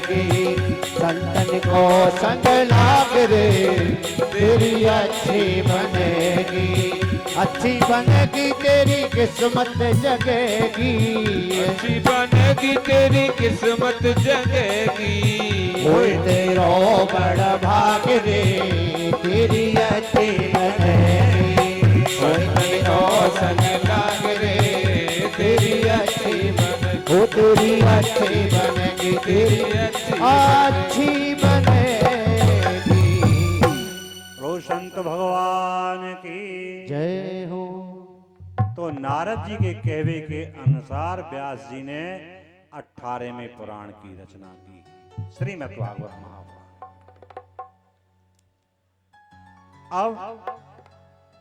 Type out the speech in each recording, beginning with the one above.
बनेगी, संतन को संग लाग रे तेरी अच्छी बनेगी, अच्छी बनेगी तेरी किस्मत जगेगी, अच्छी बनेगी तेरी किस्मत जगेगी। होए तेरो बड़ा भाग रे तेरी अच्छी बनेगी, होए तेरो संग लाग रे तेरी अच्छी बनेगी, वो तेरी अच्छी बनेगी, तेरी अच्छी बनेगी। रोशंत भगवान की जय हो। तो नारद जी के कहवे के अनुसार व्यास जी ने 18वें पुराण की रचना की, श्रीमद् भागवत महापुराण। अब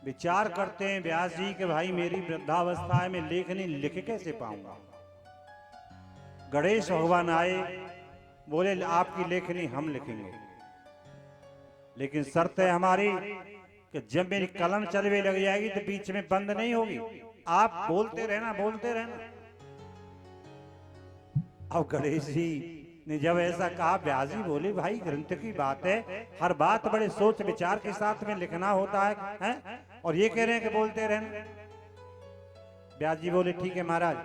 विचार करते हैं व्यास जी के भाई मेरी वृद्धावस्था है, मैं लेखनी लिख कैसे पाऊंगा। गणेश भगवान आए, बोले आपकी लेखनी हम लिखेंगे, लेकिन शर्त है हमारी कि जब मेरी कलम चलने लग जाएगी तो बीच में बंद नहीं होगी, आप बोलते रहना बोलते रहना। अब गणेश जी ने जब ऐसा कहा, व्यास जी बोले भाई ग्रंथ की बात है, हर बात बड़े सोच विचार के साथ में लिखना होता है? और ये कह रहे हैं कि बोलते रहना। व्यास जी बोले ठीक है महाराज,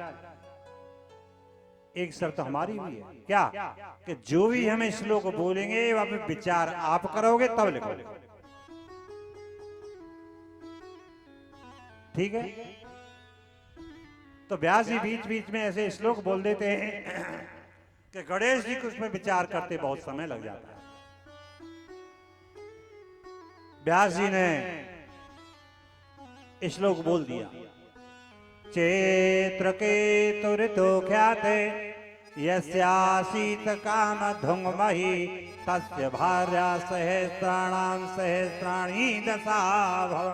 एक शर्त हमारी भी है। क्या? कि जो भी हमें श्लोक बोलेंगे वह विचार आप करोगे तब लिखोगे, ठीक है? तो व्यास जी बीच बीच में ऐसे श्लोक बोल देते हैं कि गणेश जी को उसमें विचार करते बहुत समय लग जाता है। व्यास जी ने श्लोक बोल दिया, चैत्र के तुरितो ख्याते यस्यासीत काम धुंगमहि तस्य भार्या सहस्राणाम सहस्राणी दशा भव।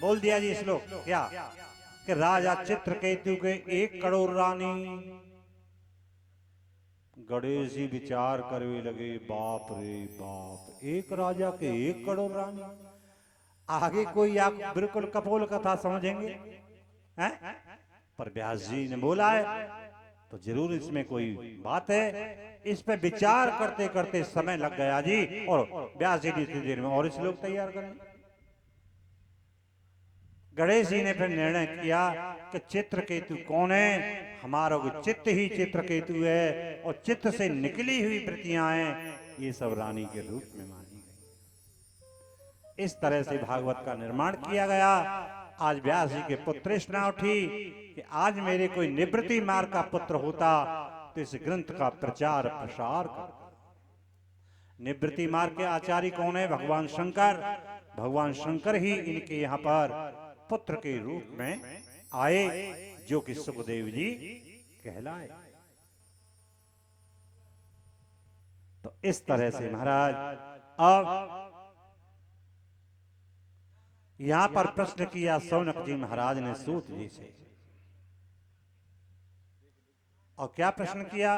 बोल दिया जी श्लोक। क्या? कि राजा चित्रकेतु के 1 करोड़ रानी। गणेश जी विचार करने लगे, बाप रे बाप, 1 राजा के 1 करोड़ रानी। आगे कोई आप बिल्कुल कपोल कथा समझेंगे हैं? पर व्यास जी ने बोला है तो जरूर इसमें कोई बात है। इस पे विचार करते करते समय लग गया जी, और व्यास जी इतनी देर में और श्लोक तैयार करें। गणेश जी ने फिर निर्णय किया कि चित्रकेतु कौन है? हमारा चित्त ही चित्रकेतु है, और चित्त से निकली हुई वृत्तियां हैं, ये सब रानी के रूप में मानी गई। इस तरह से भागवत का निर्माण किया गया। आज व्यास जी के पुत्रेष्णा उठी कि आज मेरे कोई निवृत्ति मार्ग का पुत्र होता तो इस ग्रंथ का प्रचार प्रसार करता। निवृत्ति मार्ग के आचार्य कौन है? भगवान शंकर। भगवान शंकर ही इनके यहाँ पर पुत्र के रूप में आए, जो कि सुखदेव जी कहलाए। तो इस तरह से महाराज अब यहां पर प्रश्न किया शौनक जी महाराज ने सूत जी से, और क्या प्रश्न किया?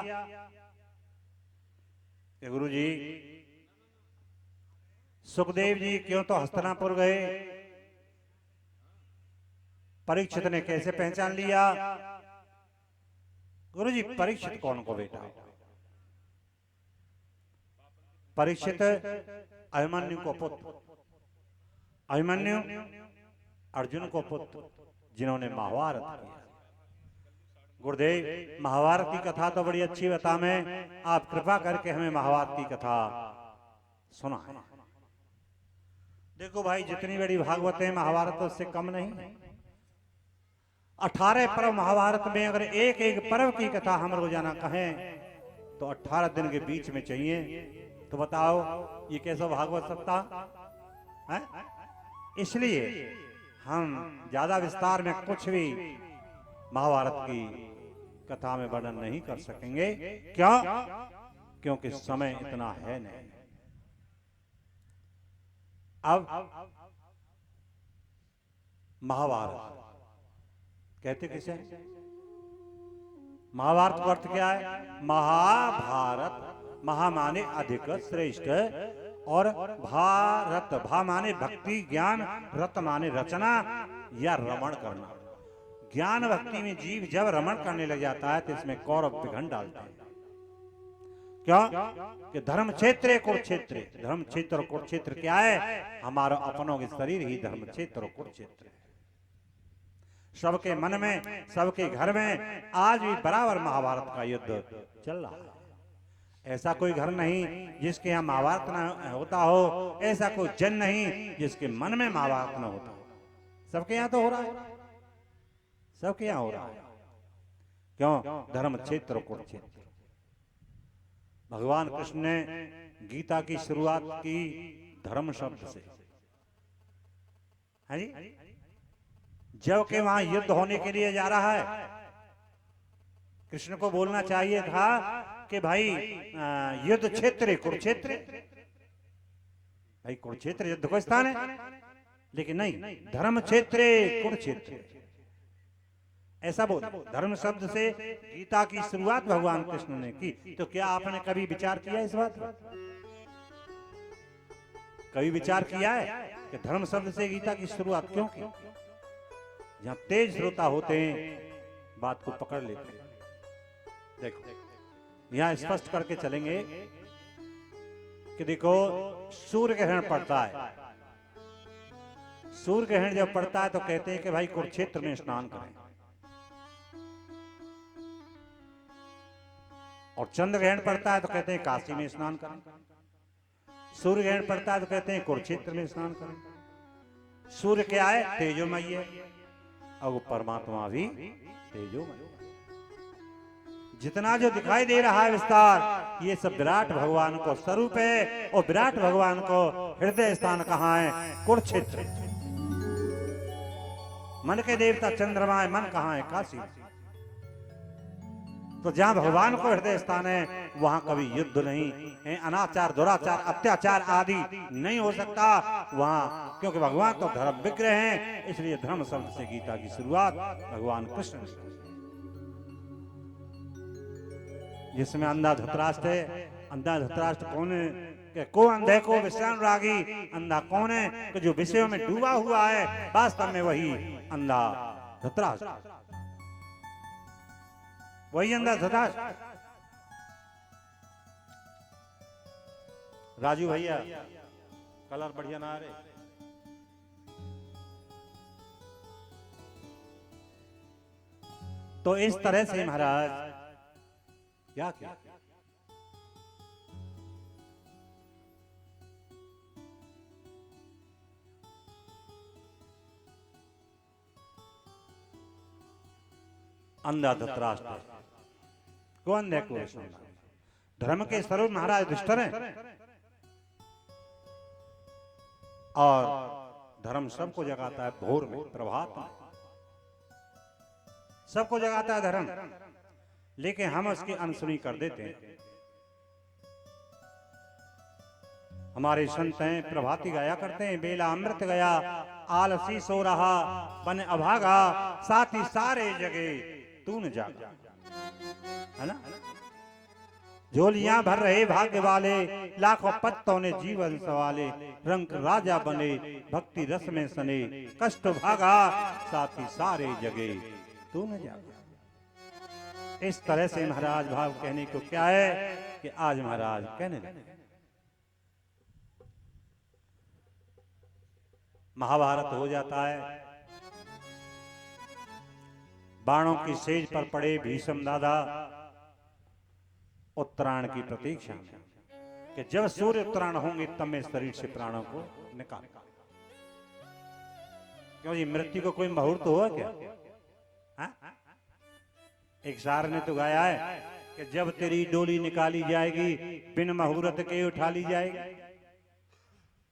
गुरु जी, सुखदेव जी क्यों तो हस्तिनापुर गए, परीक्षित ने कैसे पहचान लिया? गुरु जी, परीक्षित कौन को बेटा? परीक्षित अभिमन्यु को पुत्र, अभिमन्यु अर्जुन को पुत्र, जिन्होंने महाभारत किया। गुरुदेव, महाभारत की कथा तो बड़ी अच्छी बता, मैं आप कृपा करके हमें महाभारत की कथा सुना है। देखो भाई, जितनी बड़ी भागवत है महाभारत उससे कम नहीं है। 18 पर्व महाभारत में अगर एक एक पर्व की कथा हम रोजाना कहें तो 18 दिन के बीच में चाहिए। तो बताओ ये कैसा भागवत सत्ता है? इसलिए हम ज्यादा विस्तार में कुछ भी महाभारत की कथा में वर्णन नहीं कर सकेंगे। क्यों? क्योंकि समय इतना है नहीं। अब महाभारत कहते किसे? महाभारत का अर्थ क्या है? महाभारत, महा माने अधिक श्रेष्ठ, और भारत, भा माने भक्ति ज्ञान, रत माने रचना या रमण करना। ज्ञान भक्ति में जीव जब रमण करने लग जाता है तो इसमें कौरव विघन डालते हैं। क्यों कि धर्म क्षेत्र कुरुक्षेत्र, धर्म क्षेत्र और कुरुक्षेत्र क्या है? हमारा अपनों के शरीर ही धर्म क्षेत्र और कुरुक्षेत्र है। सबके मन में, सबके घर में आज भी बराबर महाभारत का युद्ध चल रहा है। ऐसा कोई घर नहीं जिसके यहाँ महाभारत न होता हो, ऐसा कोई जन नहीं जिसके मन में महाभारत न होता हो। सबके यहाँ तो हो रहा है, सबके यहाँ हो रहा है। क्यों? धर्म क्षेत्र और कुरुक्षेत्र। भगवान कृष्ण ने गीता की शुरुआत की धर्म शब्द से, है जी? जबकि वहां युद्ध होने के लिए जा रहा है, कृष्ण को बोलना चाहिए था कि भाई युद्ध क्षेत्र कुरुक्षेत्र, भाई कुरुक्षेत्र युद्ध का स्थान है, लेकिन नहीं, धर्म क्षेत्र कुरुक्षेत्र ऐसा बोल। धर्म शब्द से गीता की शुरुआत भगवान कृष्ण ने की। तो क्या आपने कभी विचार किया इस बात पर? कभी विचार किया है कि धर्म शब्द से गीता की शुरुआत क्यों की? जहां तेज श्रोता होते हैं बात को पकड़ लेते हैं। देखो यहां स्पष्ट करके चलेंगे कि देखो सूर्य ग्रहण पड़ता है, सूर्य ग्रहण जब पड़ता है तो कहते हैं कि भाई कुरुक्षेत्र में स्नान करें, और चंद्र ग्रहण पड़ता है तो कहते हैं काशी में स्नान करें, सूर्य ग्रहण पड़ता है तो कहते हैं कुरुक्षेत्र में स्नान करें। सूर्य क्या है? तेजोमय है, और वो परमात्मा भी तेजोमय। जितना जो दिखाई दे रहा है विस्तार, ये सब विराट भगवान को स्वरूप है, और विराट भगवान को हृदय स्थान कहाँ है? कुरुक्षेत्र। मन के देवता चंद्रमा है, मन कहाँ है? काशी। तो जहां भगवान को हृदय स्थान है वहां कभी युद्ध नहीं, अनाचार, दुराचार, अत्याचार आदि नहीं हो सकता वहां, क्योंकि भगवान तो धर्म विग्रह हैं। इसलिए धर्म शब्द से गीता की शुरुआत भगवान कृष्ण ने। जिसमें अंधा धृतराष्ट्र है। अंधा धृतराष्ट्र कौन है? को अंधे को विश्राम रागी। अंधा कौन है? कि जो विषयों में डूबा हुआ है, वास्तव में वही अंधा धृतराष्ट्र, वही अंधा धृतराष्ट्र। राजू भैया कलर बढ़िया ना आ रहे। तो इस तरह से महाराज क्या किया? अंधा धृतराष्ट्र को अंधे को धर्म के स्वरूप महाराज युधिष्ठिर हैं, और धर्म सबको जगाता है भोर में, प्रभात में सबको जगाता है धर्म, लेकिन हम उसकी अनसुनी कर देते हैं। हमारे संत हैं प्रभाती गाया करते हैं, बेला अमृत गया आलसी सो रहा बन अभागा, साथ ही सारे जगे तू न जागा, है ना? झोलियां भर रहे भाग्य वाले, लाखों पत्तों ने जीवन सवाले, रंग राजा बने भक्ति रस में सने, कष्ट भागा साथ ही सारे जगे तू न जागा। इस तरह से महाराज भाव कहने को क्या है कि आज महाराज कहने लगे महाभारत हो जाता है, बाणों की सेज पर पड़े भीष्म दादा उत्तरायण की प्रतीक्षा में, कि जब सूर्य उत्तरायण होंगे तब मैं शरीर से प्राणों को निकाल। क्यों जी, मृत्यु को कोई मुहूर्त हुआ क्या? हा? एक शायर ने तो गाया है कि जब तेरी डोली निकाली जाएगी बिन मुहूर्त के उठा ली जाएगी।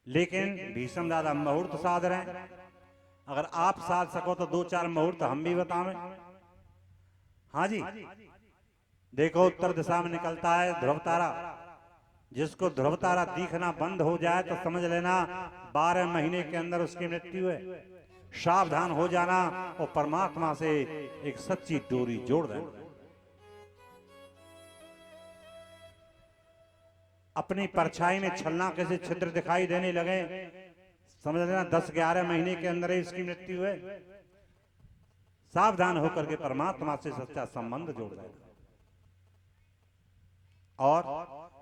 लेकिन भीष्म दादा मुहूर्त साध रहे हैं। अगर आप साध सको तो दो चार मुहूर्त हम भी बतावें। हाँ जी, देखो उत्तर दिशा में निकलता है ध्रुव तारा। जिसको ध्रुव तारा दिखना बंद हो जाए तो समझ लेना 12 महीने के अंदर उसकी मृत्यु है। सावधान हो जाना और परमात्मा से एक सच्ची डोरी जोड़ देना। अपनी परछाई में छलना कैसे छिद्र दिखाई देने लगे, समझ लेना 10-11 महीने के अंदर ही इसकी मृत्यु है। सावधान होकर के परमात्मा से सच्चा संबंध जोड़ देना। और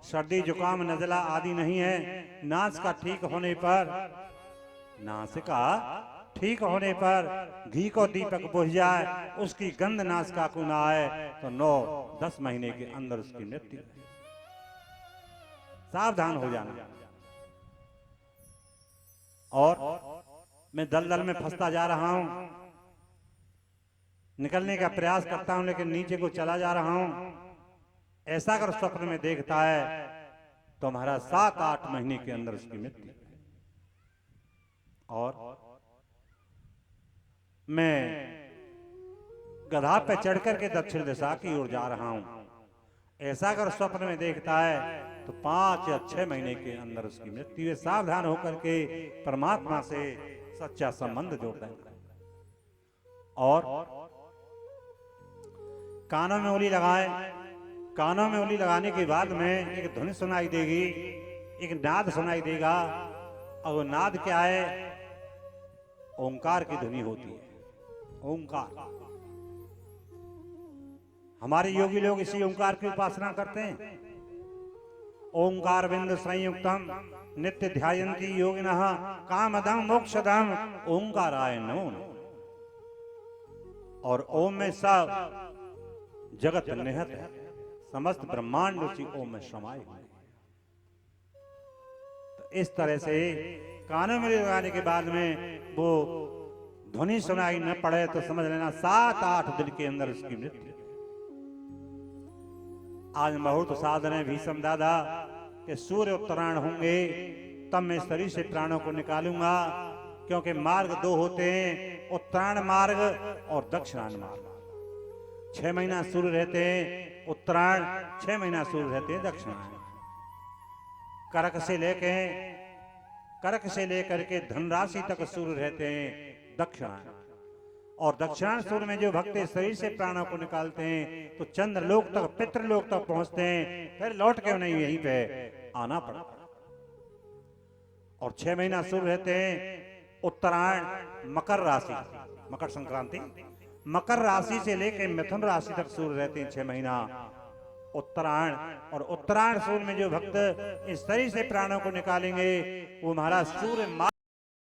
सर्दी जुकाम नजला आदि नहीं है। नास का ठीक होने पर, नास का ठीक होने पर घी को दीपक बुझ जाए, उसकी गंध नासिका को ना आए तो 9-10 महीने के अंदर उसकी मृत्यु। सावधान हो जाना। और मैं दलदल में फंसता जा रहा हूं, निकलने का प्रयास करता हूं लेकिन नीचे को चला जा रहा हूं। ऐसा अगर स्वप्न में देखता है तो हमारा 7-8 महीने के अंदर उसकी मृत्यु। और मैं गधा पे चढ़कर के दक्षिण दिशा की ओर जा रहा हूं। ऐसा अगर स्वप्न में देखता है तो 5 या 6 महीने के अंदर उसकी मृत्यु है। सावधान होकर के परमात्मा से सच्चा संबंध जोड़ता है। और कानों में उंगली लगाए, कानों में उंगली लगाने के बाद में एक ध्वनि सुनाई देगी, एक नाद सुनाई देगा। और वो नाद क्या है? ओंकार की ध्वनि होती है। ओंकार। हमारे योगी लोग इसी ओंकार की उपासना करते हैं। ओंकार बिंद संयुक्तम नित्य ध्यायन्ति योगिनः कामदम मोक्षदम ओंकाराय नमो नमः। और ओम में सब जगत निहित है, समस्त ब्रह्मांड उसी ओम में समाये हुए हैं। तो इस तरह से कानों में लगाने के बाद में वो ध्वनि सुनाई न पड़े तो समझ लेना 7-8 दिन के अंदर उसकी मृत्यु। आज मुहूर्त साधन है भीष्म दादा कि सूर्य उत्तरायण होंगे तब मैं शरीर से प्राणों को निकालूंगा। क्योंकि मार्ग 2 होते हैं, उत्तरायण मार्ग और दक्षिणायन मार्ग। 6 महीना सूर्य रहते हैं उत्तरायण, 6 महीना सूर्य रहते हैं दक्षिणायन। करक से लेकर के धनराशि तक सूर्य रहते हैं दक्षिणायन। और दक्षिणायन सूर्य में जो भक्त शरीर से प्राणों को निकालते हैं तो चंद्रलोक तक, पितृलोक तक पहुंचते हैं, फिर लौट के उन्हें यहीं पे आना पड़ता। और 6 महीना सूर्य रहते हैं उत्तरायण मकर राशि, मकर संक्रांति, मकर राशि से लेकर मिथुन राशि तक सूर्य रहते हैं 6 महीना उत्तरायण। और उत्तरायण सूर्य में जो भक्त इस शरीर से प्राणों को निकालेंगे वो महाराज सूर्य